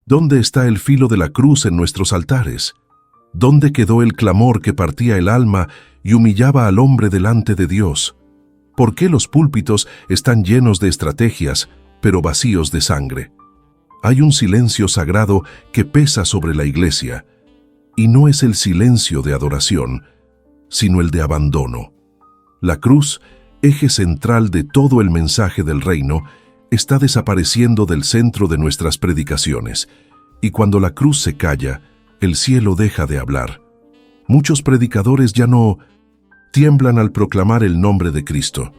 ¿Dónde está el filo de la cruz en nuestros altares? ¿Dónde quedó el clamor que partía el alma y humillaba al hombre delante de Dios? ¿Por qué los púlpitos están llenos de estrategias, pero vacíos de sangre? Hay un silencio sagrado que pesa sobre la iglesia, y no es el silencio de adoración, sino el de abandono. La cruz, eje central de todo el mensaje del reino, está desapareciendo del centro de nuestras predicaciones, y cuando la cruz se calla, el cielo deja de hablar. Muchos predicadores ya no tiemblan al proclamar el nombre de Cristo.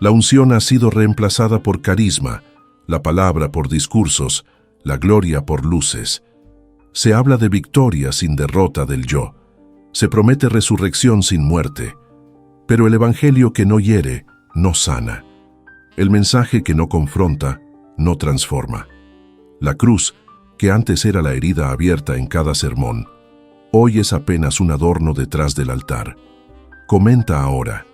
La unción ha sido reemplazada por carisma, la palabra por discursos, la gloria por luces. Se habla de victoria sin derrota del yo. Se promete resurrección sin muerte. Pero el evangelio que no hiere, no sana. El mensaje que no confronta, no transforma. La cruz, que antes era la herida abierta en cada sermón, hoy es apenas un adorno detrás del altar. Comenta ahora: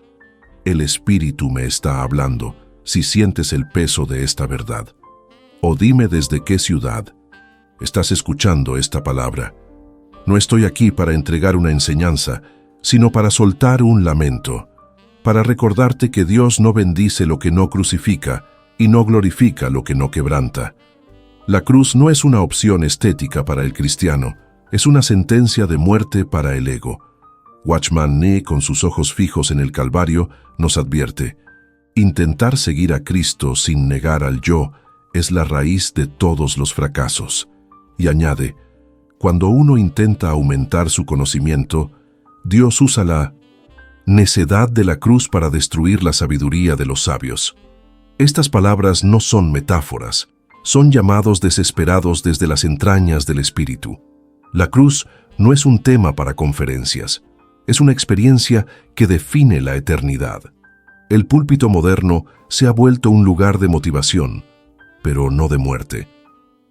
el Espíritu me está hablando, si sientes el peso de esta verdad. O dime desde qué ciudad estás escuchando esta palabra. No estoy aquí para entregar una enseñanza, sino para soltar un lamento, para recordarte que Dios no bendice lo que no crucifica y no glorifica lo que no quebranta. La cruz no es una opción estética para el cristiano, es una sentencia de muerte para el ego. Watchman Nee, con sus ojos fijos en el Calvario, nos advierte: intentar seguir a Cristo sin negar al yo es la raíz de todos los fracasos. Y añade: cuando uno intenta aumentar su conocimiento, Dios usa la necedad de la cruz para destruir la sabiduría de los sabios. Estas palabras no son metáforas, son llamados desesperados desde las entrañas del Espíritu. La cruz no es un tema para conferencias, es una experiencia que define la eternidad. El púlpito moderno se ha vuelto un lugar de motivación, pero no de muerte.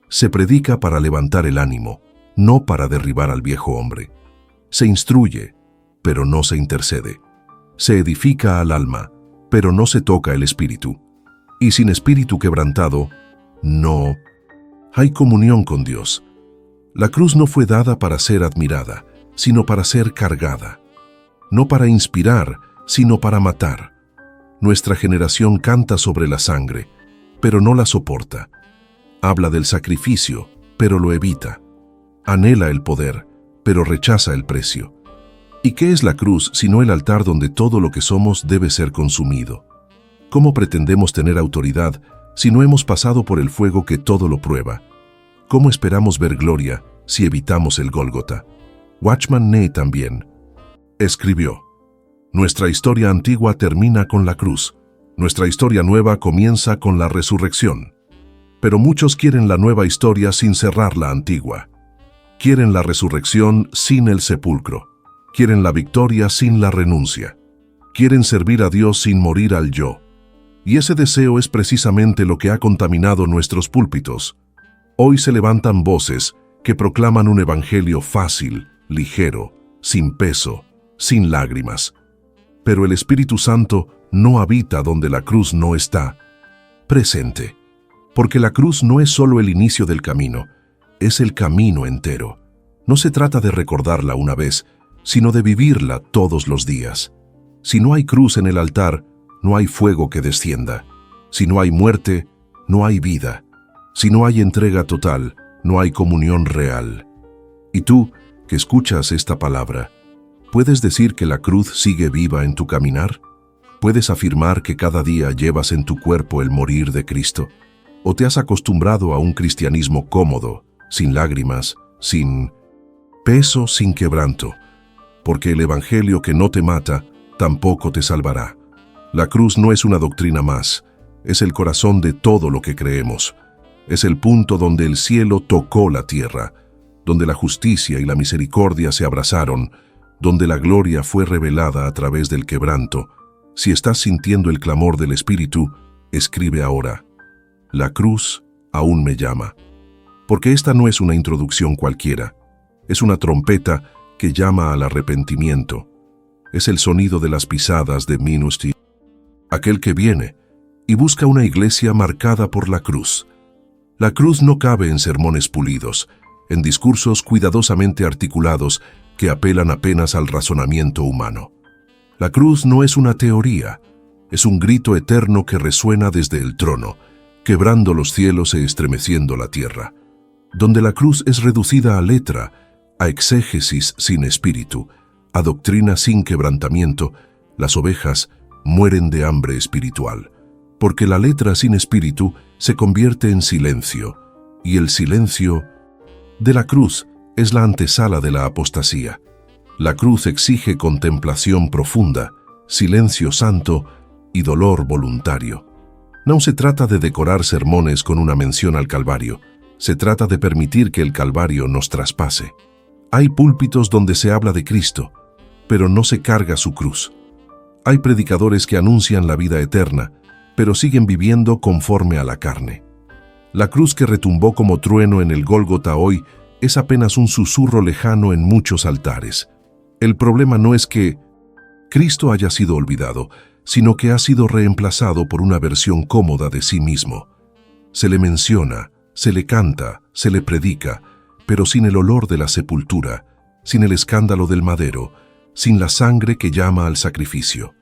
Se predica para levantar el ánimo, no para derribar al viejo hombre. Se instruye, pero no se intercede. Se edifica al alma, pero no se toca el espíritu. Y sin espíritu quebrantado, no hay comunión con Dios. La cruz no fue dada para ser admirada, sino para ser cargada. No para inspirar, sino para matar. Nuestra generación canta sobre la sangre, pero no la soporta. Habla del sacrificio, pero lo evita. Anhela el poder, pero rechaza el precio. ¿Y qué es la cruz sino el altar donde todo lo que somos debe ser consumido? ¿Cómo pretendemos tener autoridad si no hemos pasado por el fuego que todo lo prueba? ¿Cómo esperamos ver gloria si evitamos el Gólgota? Watchman Nee también escribió: nuestra historia antigua termina con la cruz, nuestra historia nueva comienza con la resurrección. Pero muchos quieren la nueva historia sin cerrar la antigua. Quieren la resurrección sin el sepulcro. Quieren la victoria sin la renuncia. Quieren servir a Dios sin morir al yo. Y ese deseo es precisamente lo que ha contaminado nuestros púlpitos. Hoy se levantan voces que proclaman un evangelio fácil, ligero, sin peso, sin lágrimas. Pero el Espíritu Santo no habita donde la cruz no está presente. Porque la cruz no es solo el inicio del camino, es el camino entero. No se trata de recordarla una vez, sino de vivirla todos los días. Si no hay cruz en el altar, no hay fuego que descienda. Si no hay muerte, no hay vida. Si no hay entrega total, no hay comunión real. Y tú, que escuchas esta palabra, ¿puedes decir que la cruz sigue viva en tu caminar? ¿Puedes afirmar que cada día llevas en tu cuerpo el morir de Cristo? ¿O te has acostumbrado a un cristianismo cómodo, sin lágrimas, sin peso, sin quebranto? Porque el evangelio que no te mata, tampoco te salvará. La cruz no es una doctrina más, es el corazón de todo lo que creemos. Es el punto donde el cielo tocó la tierra, donde la justicia y la misericordia se abrazaron, donde la gloria fue revelada a través del quebranto. Si estás sintiendo el clamor del Espíritu, escribe ahora: la cruz aún me llama. Porque esta no es una introducción cualquiera, es una trompeta que llama al arrepentimiento. Es el sonido de las pisadas de Minusti, aquel que viene y busca una iglesia marcada por la cruz. La cruz no cabe en sermones pulidos, en discursos cuidadosamente articulados que apelan apenas al razonamiento humano. La cruz no es una teoría, es un grito eterno que resuena desde el trono, quebrando los cielos e estremeciendo la tierra. Donde la cruz es reducida a letra, a exégesis sin espíritu, a doctrina sin quebrantamiento, las ovejas mueren de hambre espiritual, porque la letra sin espíritu se convierte en silencio, y el silencio de la cruz es la antesala de la apostasía. La cruz exige contemplación profunda, silencio santo y dolor voluntario. No se trata de decorar sermones con una mención al Calvario, se trata de permitir que el Calvario nos traspase. Hay púlpitos donde se habla de Cristo, pero no se carga su cruz. Hay predicadores que anuncian la vida eterna, pero siguen viviendo conforme a la carne. La cruz que retumbó como trueno en el Gólgota hoy es apenas un susurro lejano en muchos altares. El problema no es que Cristo haya sido olvidado, sino que ha sido reemplazado por una versión cómoda de sí mismo. Se le menciona, se le canta, se le predica, pero sin el olor de la sepultura, sin el escándalo del madero, sin la sangre que llama al sacrificio.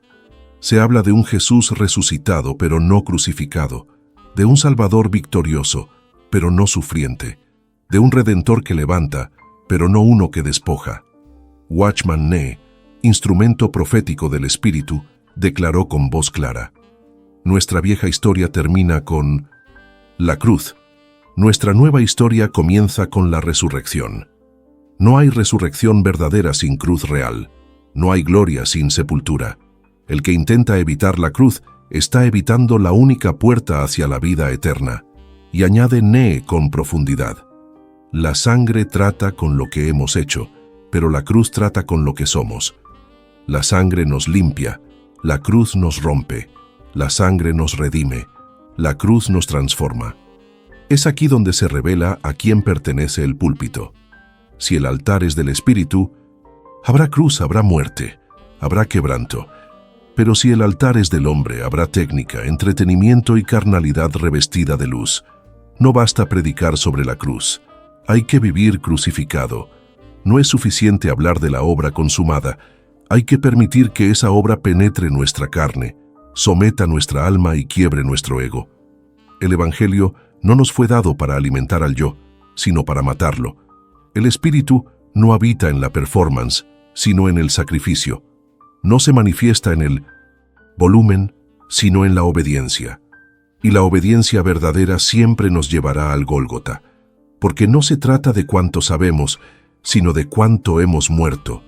Se habla de un Jesús resucitado, pero no crucificado, de un Salvador victorioso, pero no sufriente, de un Redentor que levanta, pero no uno que despoja. Watchman Nee, instrumento profético del Espíritu, declaró con voz clara: nuestra vieja historia termina con la cruz. Nuestra nueva historia comienza con la resurrección. No hay resurrección verdadera sin cruz real. No hay gloria sin sepultura. El que intenta evitar la cruz está evitando la única puerta hacia la vida eterna. Y añade Nee con profundidad: la sangre trata con lo que hemos hecho, pero la cruz trata con lo que somos. La sangre nos limpia, la cruz nos rompe, la sangre nos redime, la cruz nos transforma. Es aquí donde se revela a quién pertenece el púlpito. Si el altar es del Espíritu, habrá cruz, habrá muerte, habrá quebranto. Pero si el altar es del hombre, habrá técnica, entretenimiento y carnalidad revestida de luz. No basta predicar sobre la cruz. Hay que vivir crucificado. No es suficiente hablar de la obra consumada. Hay que permitir que esa obra penetre nuestra carne, someta nuestra alma y quiebre nuestro ego. El Evangelio no nos fue dado para alimentar al yo, sino para matarlo. El Espíritu no habita en la performance, sino en el sacrificio. No se manifiesta en el volumen, sino en la obediencia. Y la obediencia verdadera siempre nos llevará al Gólgota, porque no se trata de cuánto sabemos, sino de cuánto hemos muerto.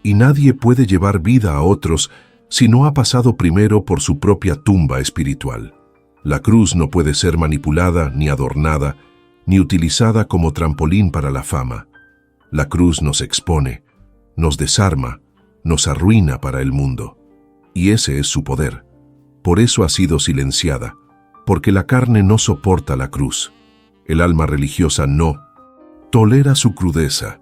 Y nadie puede llevar vida a otros si no ha pasado primero por su propia tumba espiritual. La cruz no puede ser manipulada, ni adornada, ni utilizada como trampolín para la fama. La cruz nos expone, nos desarma, nos arruina para el mundo. Y ese es su poder. Por eso ha sido silenciada, porque la carne no soporta la cruz. El alma religiosa no tolera su crudeza.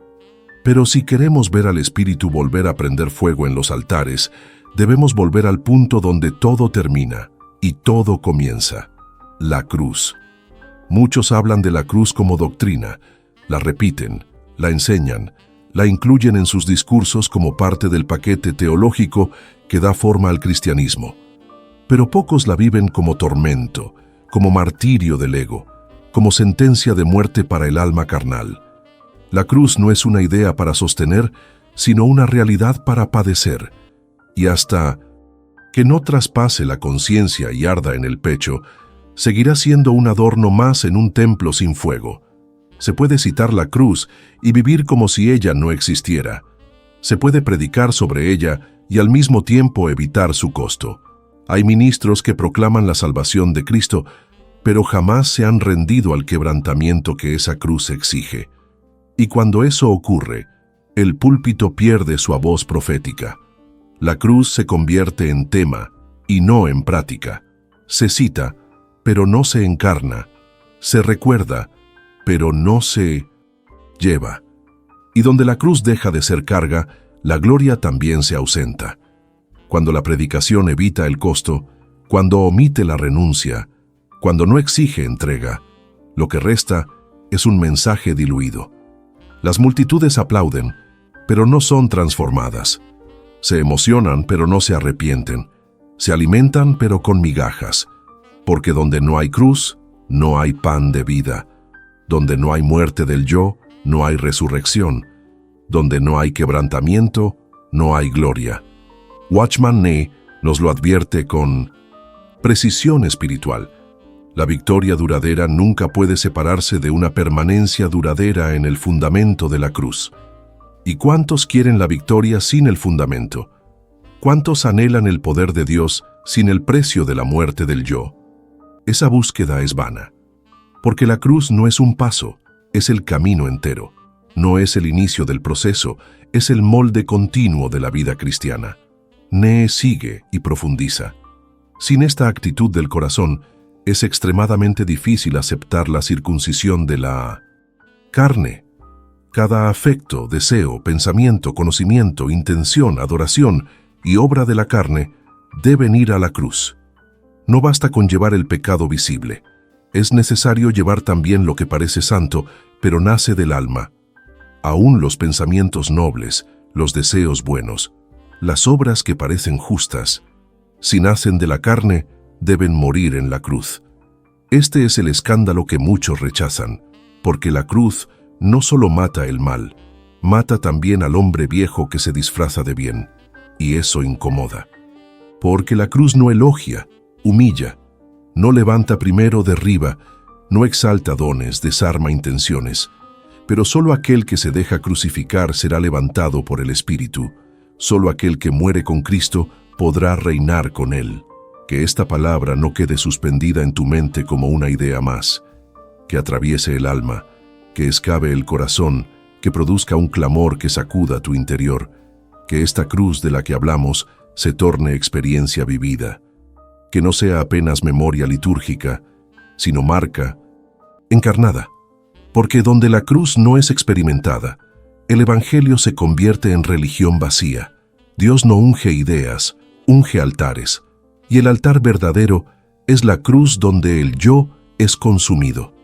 Pero si queremos ver al Espíritu volver a prender fuego en los altares, debemos volver al punto donde todo termina y todo comienza: la cruz. Muchos hablan de la cruz como doctrina, la repiten, la enseñan, la incluyen en sus discursos como parte del paquete teológico que da forma al cristianismo. Pero pocos la viven como tormento, como martirio del ego, como sentencia de muerte para el alma carnal. La cruz no es una idea para sostener, sino una realidad para padecer. Y hasta que no traspase la conciencia y arda en el pecho, seguirá siendo un adorno más en un templo sin fuego. Se puede citar la cruz y vivir como si ella no existiera. Se puede predicar sobre ella y al mismo tiempo evitar su costo. Hay ministros que proclaman la salvación de Cristo, pero jamás se han rendido al quebrantamiento que esa cruz exige. Y cuando eso ocurre, el púlpito pierde su voz profética. La cruz se convierte en tema y no en práctica. Se cita, pero no se encarna. Se recuerda, pero no se lleva. Y donde la cruz deja de ser carga, la gloria también se ausenta. Cuando la predicación evita el costo, cuando omite la renuncia, cuando no exige entrega, Lo que resta es un mensaje diluido. Las multitudes aplauden, pero no son transformadas. Se emocionan, pero no se arrepienten. Se alimentan, pero con migajas. Porque donde no hay cruz, no hay pan de vida. Donde no hay muerte del yo, no hay resurrección. Donde no hay quebrantamiento, no hay gloria. Watchman Nee nos lo advierte con precisión espiritual. La victoria duradera nunca puede separarse de una permanencia duradera en el fundamento de la cruz. ¿Y cuántos quieren la victoria sin el fundamento? ¿Cuántos anhelan el poder de Dios sin el precio de la muerte del yo? Esa búsqueda es vana. Porque la cruz no es un paso, es el camino entero. No es el inicio del proceso, es el molde continuo de la vida cristiana. Nee sigue y profundiza. Sin esta actitud del corazón, es extremadamente difícil aceptar la circuncisión de la carne. Cada afecto, deseo, pensamiento, conocimiento, intención, adoración y obra de la carne deben ir a la cruz. No basta con llevar el pecado visible. Es necesario llevar también lo que parece santo, pero nace del alma. Aún los pensamientos nobles, los deseos buenos, las obras que parecen justas, si nacen de la carne, deben morir en la cruz. Este es el escándalo que muchos rechazan, porque la cruz no solo mata el mal, mata también al hombre viejo que se disfraza de bien, y eso incomoda. Porque la cruz no elogia, humilla, no levanta primero, derriba, no exalta dones, desarma intenciones, pero solo aquel que se deja crucificar será levantado por el Espíritu. Solo aquel que muere con Cristo podrá reinar con Él. Que esta palabra no quede suspendida en tu mente como una idea más, que atraviese el alma, que escabe el corazón, que produzca un clamor que sacuda tu interior, que esta cruz de la que hablamos se torne experiencia vivida, que no sea apenas memoria litúrgica, sino marca encarnada. Porque donde la cruz no es experimentada, el Evangelio se convierte en religión vacía. Dios no unge ideas, unge altares, y el altar verdadero es la cruz donde el yo es consumido.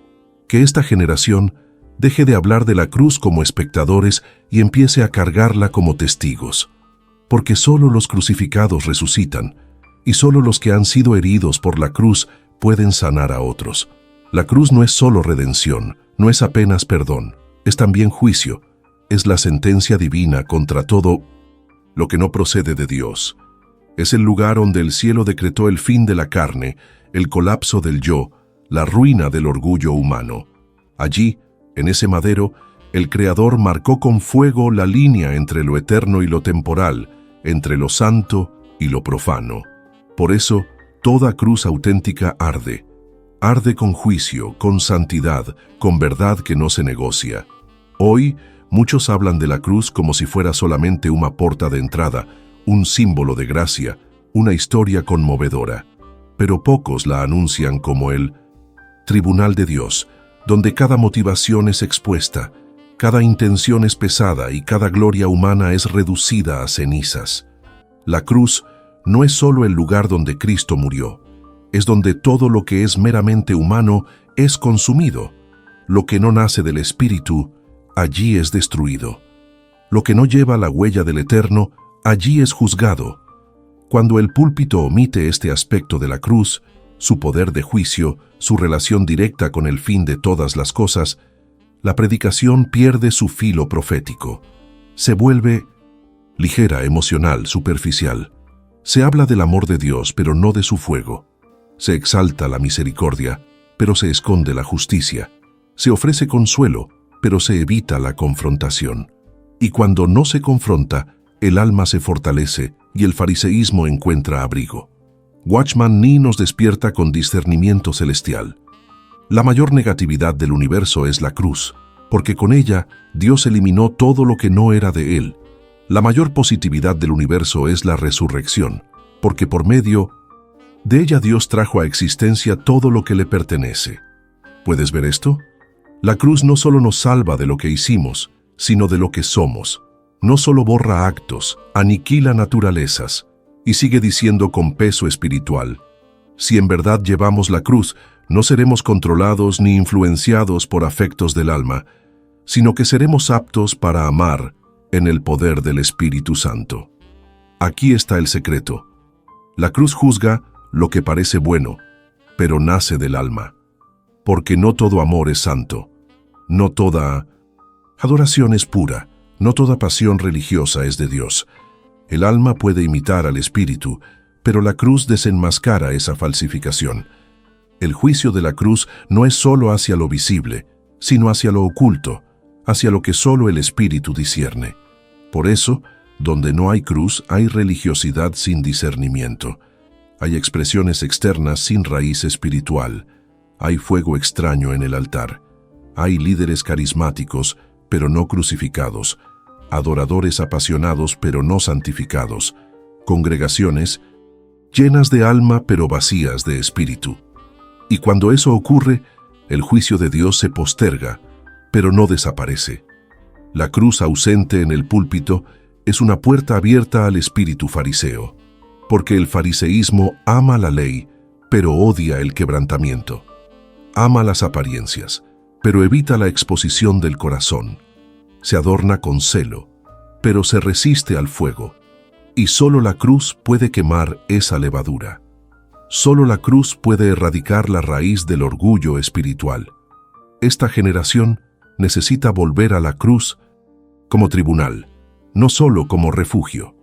Que esta generación deje de hablar de la cruz como espectadores y empiece a cargarla como testigos. Porque solo los crucificados resucitan, y solo los que han sido heridos por la cruz pueden sanar a otros. La cruz no es solo redención, no es apenas perdón, es también juicio, es la sentencia divina contra todo lo que no procede de Dios. Es el lugar donde el cielo decretó el fin de la carne, el colapso del yo, la ruina del orgullo humano. Allí, en ese madero, el Creador marcó con fuego la línea entre lo eterno y lo temporal, entre lo santo y lo profano. Por eso, toda cruz auténtica arde. Arde con juicio, con santidad, con verdad que no se negocia. Hoy, muchos hablan de la cruz como si fuera solamente una puerta de entrada, un símbolo de gracia, una historia conmovedora. Pero pocos la anuncian como el tribunal de Dios, donde cada motivación es expuesta, cada intención es pesada y cada gloria humana es reducida a cenizas. La cruz no es solo el lugar donde Cristo murió, es donde todo lo que es meramente humano es consumido. Lo que no nace del Espíritu, allí es destruido. Lo que no lleva la huella del Eterno, allí es juzgado. Cuando el púlpito omite este aspecto de la cruz, su poder de juicio, su relación directa con el fin de todas las cosas, la predicación pierde su filo profético. Se vuelve ligera, emocional, superficial. Se habla del amor de Dios, pero no de su fuego. Se exalta la misericordia, pero se esconde la justicia. Se ofrece consuelo, pero se evita la confrontación. Y cuando no se confronta, el alma se fortalece y el fariseísmo encuentra abrigo. Watchman Nee nos despierta con discernimiento celestial. La mayor negatividad del universo es la cruz, porque con ella Dios eliminó todo lo que no era de Él. La mayor positividad del universo es la resurrección, porque por medio de ella Dios trajo a existencia todo lo que le pertenece. ¿Puedes ver esto? La cruz no solo nos salva de lo que hicimos, sino de lo que somos. No solo borra actos, aniquila naturalezas, y sigue diciendo con peso espiritual: si en verdad llevamos la cruz, No seremos controlados ni influenciados por afectos del alma, sino que seremos aptos para amar en el poder del Espíritu Santo. Aquí está el secreto. La cruz juzga lo que parece bueno, pero nace del alma. Porque no todo amor es santo, no toda adoración es pura, no toda pasión religiosa es de Dios. El alma puede imitar al Espíritu, pero la cruz desenmascara esa falsificación. El juicio de la cruz no es solo hacia lo visible, sino hacia lo oculto, hacia lo que solo el Espíritu discierne. Por eso, donde no hay cruz, hay religiosidad sin discernimiento. Hay expresiones externas sin raíz espiritual. Hay fuego extraño en el altar. Hay líderes carismáticos, pero no crucificados. Adoradores apasionados, pero no santificados. Congregaciones llenas de alma, pero vacías de espíritu. Y cuando eso ocurre, el juicio de Dios se posterga, pero no desaparece. La cruz ausente en el púlpito es una puerta abierta al espíritu fariseo, porque el fariseísmo ama la ley, pero odia el quebrantamiento. Ama las apariencias, pero evita la exposición del corazón. Se adorna con celo, pero se resiste al fuego. Y solo la cruz puede quemar esa levadura. Solo la cruz puede erradicar la raíz del orgullo espiritual. Esta generación necesita volver a la cruz como tribunal, no solo como refugio.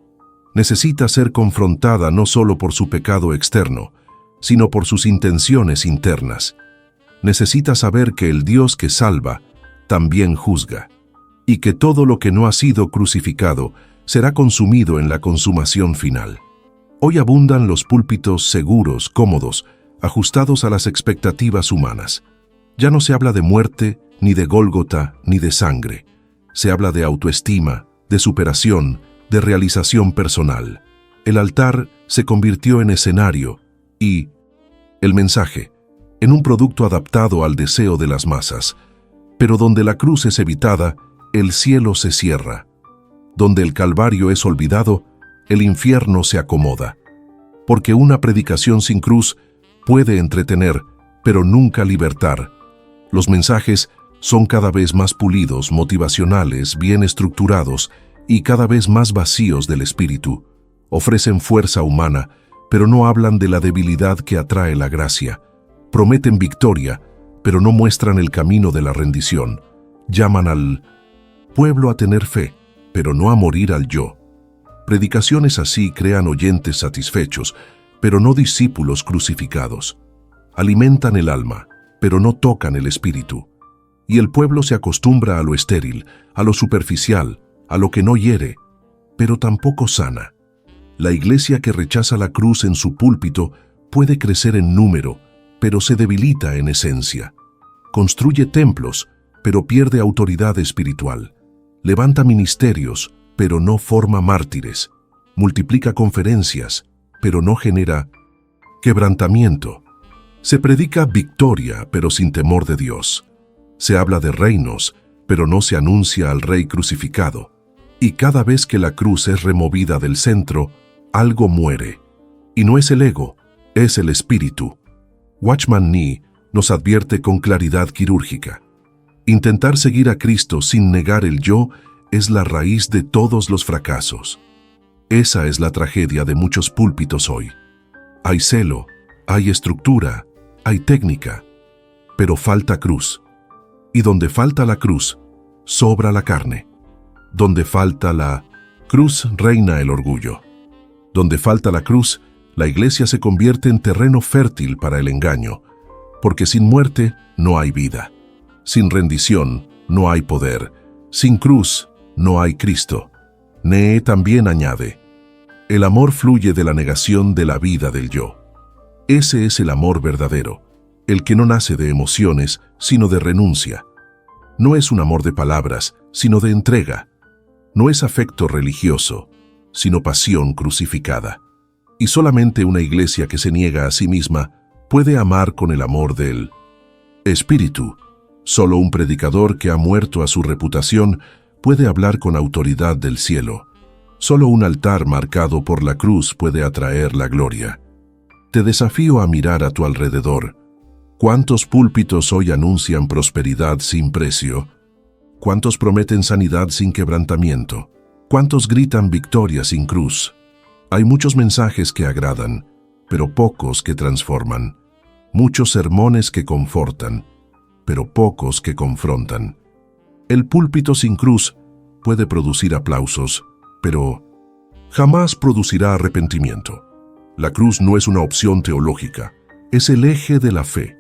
Necesita ser confrontada no solo por su pecado externo, sino por sus intenciones internas. Necesita saber que el Dios que salva también juzga, y que todo lo que no ha sido crucificado será consumido en la consumación final. Hoy abundan los púlpitos seguros, cómodos, ajustados a las expectativas humanas. Ya no se habla de muerte, ni de Gólgota, ni de sangre. Se habla de autoestima, de superación, de realización personal. El altar se convirtió en escenario y el mensaje en un producto adaptado al deseo de las masas. Pero donde la cruz es evitada, el cielo se cierra. Donde el Calvario es olvidado, el infierno se acomoda. Porque una predicación sin cruz puede entretener, pero nunca libertar. Los mensajes son cada vez más pulidos, motivacionales, bien estructurados y cada vez más vacíos del espíritu. Ofrecen fuerza humana, pero no hablan de la debilidad que atrae la gracia. Prometen victoria, pero no muestran el camino de la rendición. Llaman al pueblo a tener fe, pero no a morir al yo. Predicaciones así crean oyentes satisfechos, pero no discípulos crucificados. Alimentan el alma, pero no tocan el espíritu. Y el pueblo se acostumbra a lo estéril, a lo superficial, a lo que no hiere, pero tampoco sana. La iglesia que rechaza la cruz en su púlpito puede crecer en número, pero se debilita en esencia. Construye templos, pero pierde autoridad espiritual. Levanta ministerios, pero no forma mártires. Multiplica conferencias, pero no genera quebrantamiento. Se predica victoria, pero sin temor de Dios. Se habla de reinos, pero no se anuncia al Rey crucificado. Y cada vez que la cruz es removida del centro, algo muere. Y no es el ego, es el espíritu. Watchman Nee nos advierte con claridad quirúrgica. Intentar seguir a Cristo sin negar el yo es la raíz de todos los fracasos. Esa es la tragedia de muchos púlpitos hoy. Hay celo, hay estructura, hay técnica, pero falta cruz. Y donde falta la cruz, sobra la carne. Donde falta la cruz, reina el orgullo. Donde falta la cruz, la iglesia se convierte en terreno fértil para el engaño, porque sin muerte no hay vida. Sin rendición no hay poder. Sin cruz no hay Cristo. Nee también añade: el amor fluye de la negación de la vida del yo. Ese es el amor verdadero, el que no nace de emociones, sino de renuncia. No es un amor de palabras, sino de entrega. No es afecto religioso, sino pasión crucificada. Y solamente una iglesia que se niega a sí misma puede amar con el amor del Espíritu. Solo un predicador que ha muerto a su reputación puede hablar con autoridad del cielo. Solo un altar marcado por la cruz puede atraer la gloria. Te desafío a mirar a tu alrededor. ¿Cuántos púlpitos hoy anuncian prosperidad sin precio? ¿Cuántos prometen sanidad sin quebrantamiento? ¿Cuántos gritan victoria sin cruz? Hay muchos mensajes que agradan, pero pocos que transforman. Muchos sermones que confortan, pero pocos que confrontan. El púlpito sin cruz puede producir aplausos, pero jamás producirá arrepentimiento. La cruz no es una opción teológica, es el eje de la fe.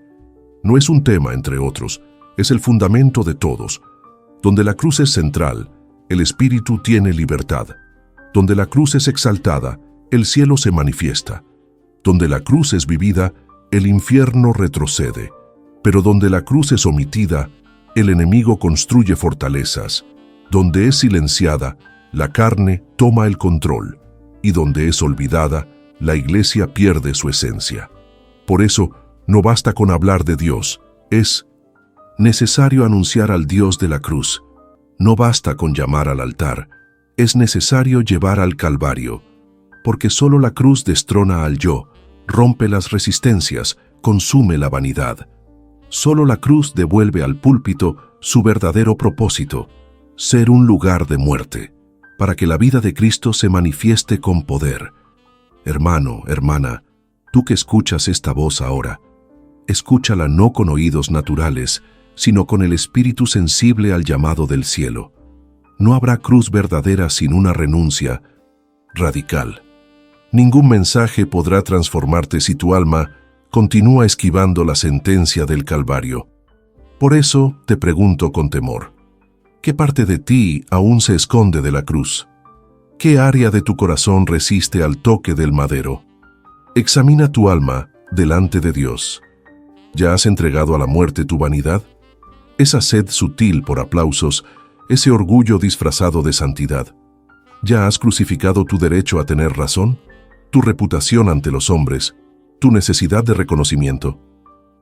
No es un tema entre otros, es el fundamento de todos. Donde la cruz es central, el espíritu tiene libertad. Donde la cruz es exaltada, el cielo se manifiesta. Donde la cruz es vivida, el infierno retrocede. Pero donde la cruz es omitida, el enemigo construye fortalezas. Donde es silenciada, la carne toma el control. Y donde es olvidada, la iglesia pierde su esencia. Por eso, no basta con hablar de Dios, es necesario anunciar al Dios de la cruz. No basta con llamar al altar, es necesario llevar al Calvario, porque solo la cruz destrona al yo, rompe las resistencias, consume la vanidad. Solo la cruz devuelve al púlpito su verdadero propósito, ser un lugar de muerte, para que la vida de Cristo se manifieste con poder. Hermano, hermana, tú que escuchas esta voz ahora, escúchala no con oídos naturales, sino con el espíritu sensible al llamado del cielo. No habrá cruz verdadera sin una renuncia radical. Ningún mensaje podrá transformarte si tu alma continúa esquivando la sentencia del Calvario. Por eso te pregunto con temor, ¿qué parte de ti aún se esconde de la cruz? ¿Qué área de tu corazón resiste al toque del madero? Examina tu alma delante de Dios. ¿Ya has entregado a la muerte tu vanidad? Esa sed sutil por aplausos, ese orgullo disfrazado de santidad. ¿Ya has crucificado tu derecho a tener razón? ¿Tu reputación ante los hombres? ¿Tu necesidad de reconocimiento?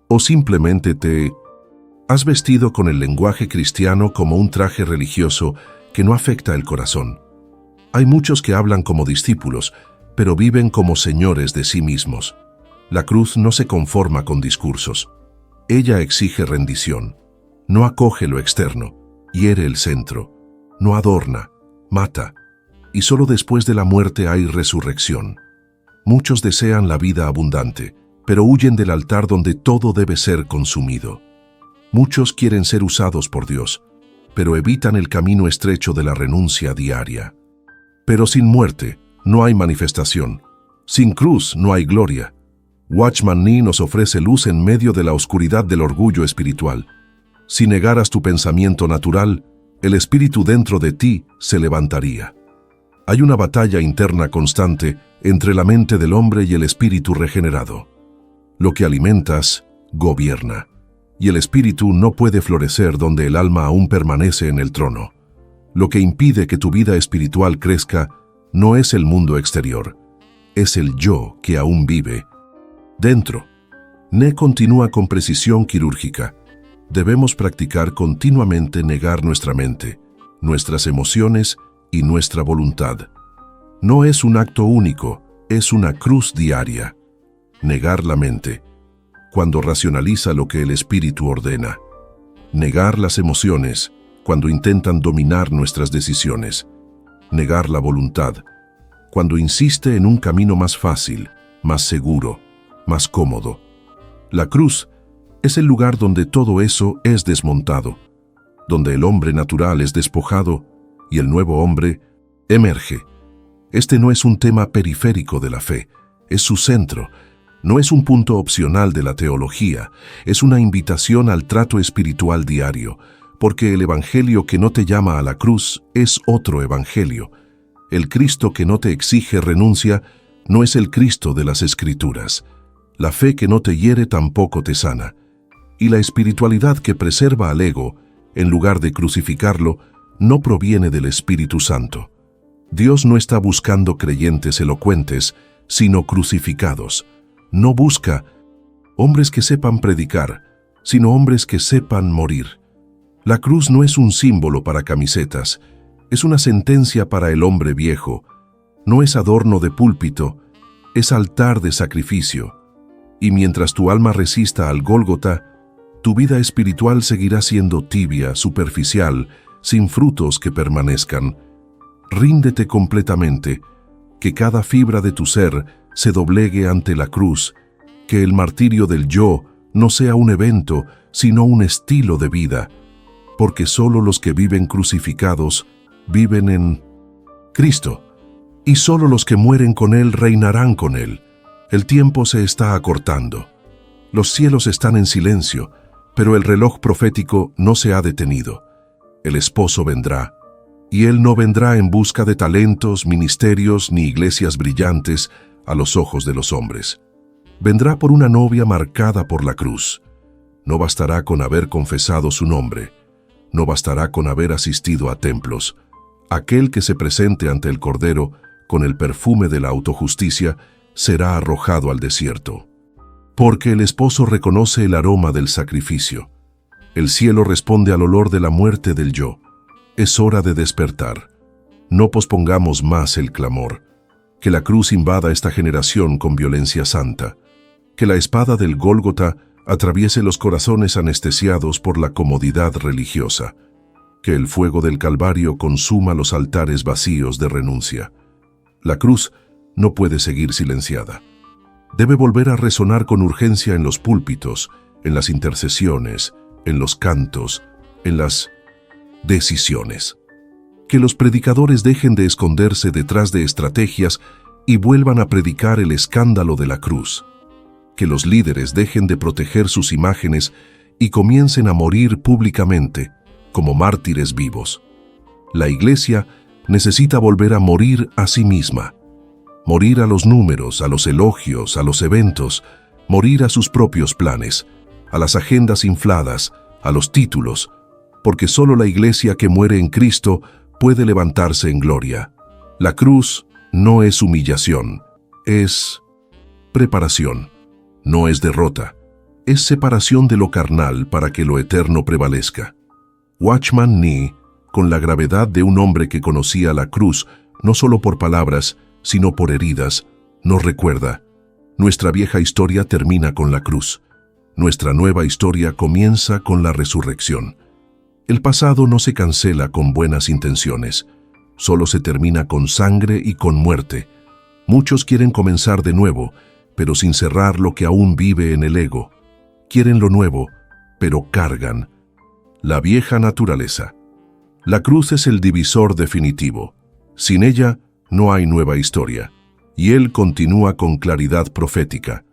¿O simplemente te has vestido con el lenguaje cristiano como un traje religioso que no afecta el corazón? Hay muchos que hablan como discípulos, pero viven como señores de sí mismos. La cruz no se conforma con discursos. Ella exige rendición. No acoge lo externo, hiere el centro. No adorna, mata. Y solo después de la muerte hay resurrección. Muchos desean la vida abundante, pero huyen del altar donde todo debe ser consumido. Muchos quieren ser usados por Dios, pero evitan el camino estrecho de la renuncia diaria. Pero sin muerte no hay manifestación. Sin cruz no hay gloria. Watchman Nee nos ofrece luz en medio de la oscuridad del orgullo espiritual. Si negaras tu pensamiento natural, el espíritu dentro de ti se levantaría. Hay una batalla interna constante entre la mente del hombre y el espíritu regenerado. Lo que alimentas, gobierna, y el espíritu no puede florecer donde el alma aún permanece en el trono. Lo que impide que tu vida espiritual crezca no es el mundo exterior, es el yo que aún vive dentro. Nee continúa con precisión quirúrgica. Debemos practicar continuamente negar nuestra mente, nuestras emociones y nuestra voluntad. No es un acto único, es una cruz diaria. Negar la mente, cuando racionaliza lo que el espíritu ordena. Negar las emociones, cuando intentan dominar nuestras decisiones. Negar la voluntad, cuando insiste en un camino más fácil, más seguro, más cómodo. La cruz es el lugar donde todo eso es desmontado, donde el hombre natural es despojado y el nuevo hombre emerge. Este no es un tema periférico de la fe, es su centro. No es un punto opcional de la teología, es una invitación al trato espiritual diario, porque el evangelio que no te llama a la cruz es otro evangelio. El Cristo que no te exige renuncia no es el Cristo de las Escrituras. La fe que no te hiere tampoco te sana. Y la espiritualidad que preserva al ego, en lugar de crucificarlo, no proviene del Espíritu Santo. Dios no está buscando creyentes elocuentes, sino crucificados. No busca hombres que sepan predicar, sino hombres que sepan morir. La cruz no es un símbolo para camisetas, es una sentencia para el hombre viejo. No es adorno de púlpito, es altar de sacrificio. Y mientras tu alma resista al Gólgota, tu vida espiritual seguirá siendo tibia, superficial, sin frutos que permanezcan. Ríndete completamente, que cada fibra de tu ser se doblegue ante la cruz, que el martirio del yo no sea un evento, sino un estilo de vida, porque solo los que viven crucificados viven en Cristo, y solo los que mueren con Él reinarán con Él. El tiempo se está acortando. Los cielos están en silencio, pero el reloj profético no se ha detenido. El esposo vendrá, y Él no vendrá en busca de talentos, ministerios ni iglesias brillantes a los ojos de los hombres. Vendrá por una novia marcada por la cruz. No bastará con haber confesado su nombre. No bastará con haber asistido a templos. Aquel que se presente ante el Cordero con el perfume de la autojusticia será arrojado al desierto. Porque el esposo reconoce el aroma del sacrificio. El cielo responde al olor de la muerte del yo. Es hora de despertar. No pospongamos más el clamor. Que la cruz invada esta generación con violencia santa. Que la espada del Gólgota atraviese los corazones anestesiados por la comodidad religiosa. Que el fuego del Calvario consuma los altares vacíos de renuncia. La cruz no puede seguir silenciada. Debe volver a resonar con urgencia en los púlpitos, en las intercesiones, en los cantos, en las decisiones. Que los predicadores dejen de esconderse detrás de estrategias y vuelvan a predicar el escándalo de la cruz. Que los líderes dejen de proteger sus imágenes y comiencen a morir públicamente, como mártires vivos. La Iglesia necesita volver a morir a sí misma. Morir a los números, a los elogios, a los eventos, morir a sus propios planes, a las agendas infladas, a los títulos, porque solo la Iglesia que muere en Cristo puede levantarse en gloria. La cruz no es humillación, es preparación. No es derrota, es separación de lo carnal para que lo eterno prevalezca. Watchman Nee, con la gravedad de un hombre que conocía la cruz, no solo por palabras, sino por heridas, nos recuerda: nuestra vieja historia termina con la cruz. Nuestra nueva historia comienza con la resurrección. El pasado no se cancela con buenas intenciones, solo se termina con sangre y con muerte. Muchos quieren comenzar de nuevo, pero sin cerrar lo que aún vive en el ego. Quieren lo nuevo, pero cargan la vieja naturaleza. La cruz es el divisor definitivo. Sin ella no hay nueva historia. Y él continúa con claridad profética.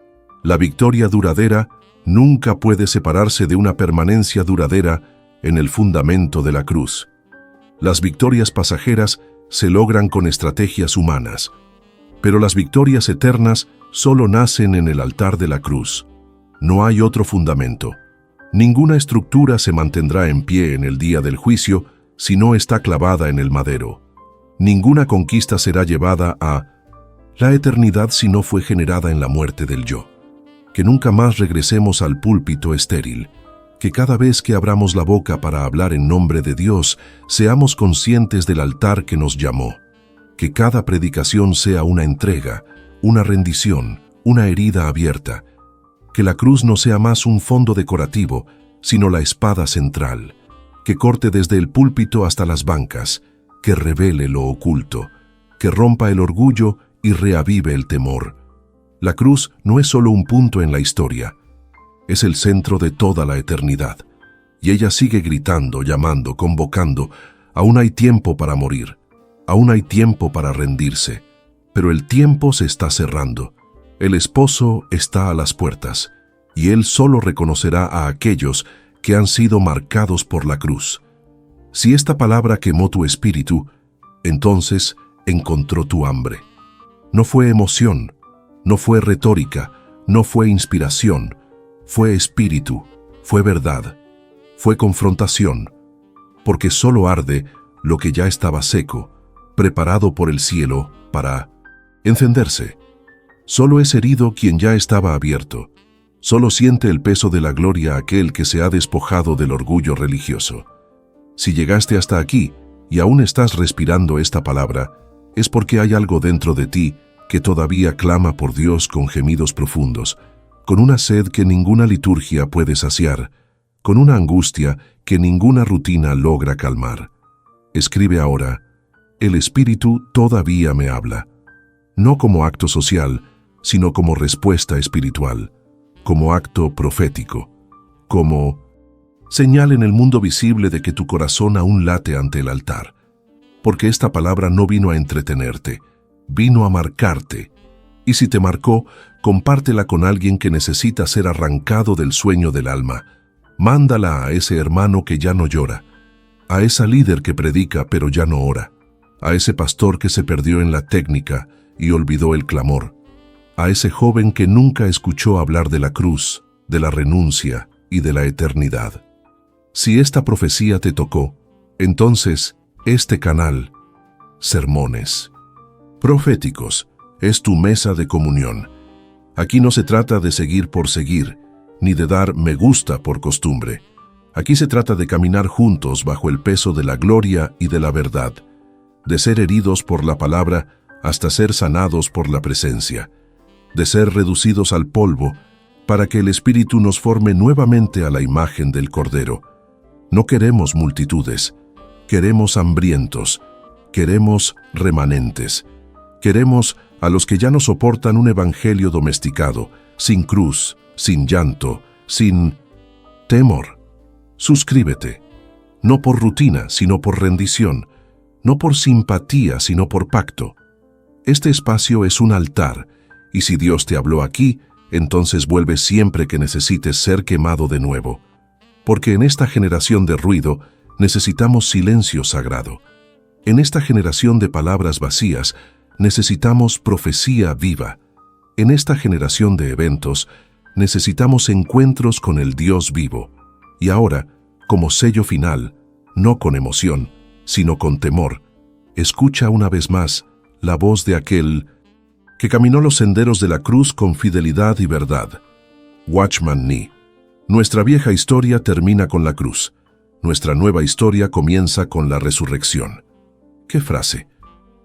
La victoria duradera nunca puede separarse de una permanencia duradera en el fundamento de la cruz. Las victorias pasajeras se logran con estrategias humanas, pero las victorias eternas solo nacen en el altar de la cruz. No hay otro fundamento. Ninguna estructura se mantendrá en pie en el día del juicio si no está clavada en el madero. Ninguna conquista será llevada a la eternidad si no fue generada en la muerte del yo. Que nunca más regresemos al púlpito estéril. Que cada vez que abramos la boca para hablar en nombre de Dios, seamos conscientes del altar que nos llamó. Que cada predicación sea una entrega, una rendición, una herida abierta. Que la cruz no sea más un fondo decorativo, sino la espada central, que corte desde el púlpito hasta las bancas, que revele lo oculto, que rompa el orgullo y reavive el temor. La cruz no es solo un punto en la historia, es el centro de toda la eternidad. Y ella sigue gritando, llamando, convocando: aún hay tiempo para morir, aún hay tiempo para rendirse. Pero el tiempo se está cerrando. El esposo está a las puertas, y él solo reconocerá a aquellos que han sido marcados por la cruz. Si esta palabra quemó tu espíritu, entonces encontró tu hambre. No fue emoción, no fue retórica, no fue inspiración, fue espíritu, fue verdad, fue confrontación, porque solo arde lo que ya estaba seco, preparado por el cielo para encenderse. Solo es herido quien ya estaba abierto. Solo siente el peso de la gloria aquel que se ha despojado del orgullo religioso. Si llegaste hasta aquí y aún estás respirando esta palabra, es porque hay algo dentro de ti que todavía clama por Dios con gemidos profundos, con una sed que ninguna liturgia puede saciar, con una angustia que ninguna rutina logra calmar. Escribe ahora: el Espíritu todavía me habla, no como acto social, sino como respuesta espiritual, como acto profético, como señal en el mundo visible de que tu corazón aún late ante el altar. Porque esta palabra no vino a entretenerte, vino a marcarte. Y si te marcó, compártela con alguien que necesita ser arrancado del sueño del alma. Mándala a ese hermano que ya no llora, a esa líder que predica pero ya no ora, a ese pastor que se perdió en la técnica y olvidó el clamor, a ese joven que nunca escuchó hablar de la cruz, de la renuncia y de la eternidad. Si esta profecía te tocó, entonces este canal, Sermones Proféticos, es tu mesa de comunión. Aquí no se trata de seguir por seguir, ni de dar me gusta por costumbre. Aquí se trata de caminar juntos bajo el peso de la gloria y de la verdad, de ser heridos por la palabra hasta ser sanados por la presencia, de ser reducidos al polvo para que el Espíritu nos forme nuevamente a la imagen del Cordero. No queremos multitudes, queremos hambrientos, queremos remanentes, queremos a los que ya no soportan un evangelio domesticado, sin cruz, sin llanto, sin temor. Suscríbete, no por rutina, sino por rendición, no por simpatía, sino por pacto. Este espacio es un altar, y si Dios te habló aquí, entonces vuelve siempre que necesites ser quemado de nuevo. Porque en esta generación de ruido necesitamos silencio sagrado. En esta generación de palabras vacías necesitamos profecía viva. En esta generación de eventos necesitamos encuentros con el Dios vivo. Y ahora, como sello final, no con emoción, sino con temor, escucha una vez más la voz de aquel que caminó los senderos de la cruz con fidelidad y verdad. Watchman Nee. Nuestra vieja historia termina con la cruz. Nuestra nueva historia comienza con la resurrección. ¡Qué frase!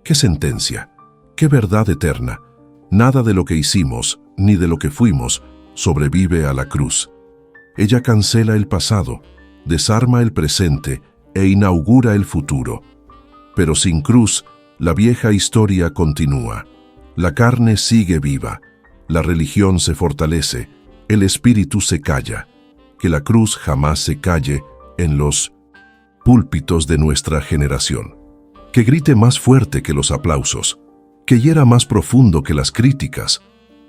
¡Qué sentencia! ¡Qué verdad eterna! Nada de lo que hicimos, ni de lo que fuimos, sobrevive a la cruz. Ella cancela el pasado, desarma el presente e inaugura el futuro. Pero sin cruz, la vieja historia continúa. La carne sigue viva, la religión se fortalece, el espíritu se calla. Que la cruz jamás se calle en los púlpitos de nuestra generación. Que grite más fuerte que los aplausos, que hiera más profundo que las críticas,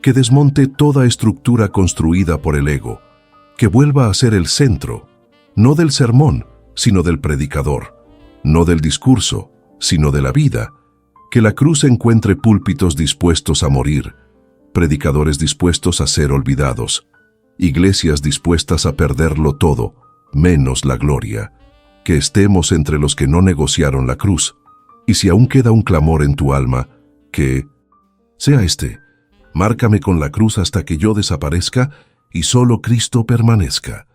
que desmonte toda estructura construida por el ego, que vuelva a ser el centro, no del sermón, sino del predicador, no del discurso, sino de la vida. Que la cruz encuentre púlpitos dispuestos a morir, predicadores dispuestos a ser olvidados, iglesias dispuestas a perderlo todo, menos la gloria. Que estemos entre los que no negociaron la cruz. Y si aún queda un clamor en tu alma, que sea este: márcame con la cruz hasta que yo desaparezca y solo Cristo permanezca.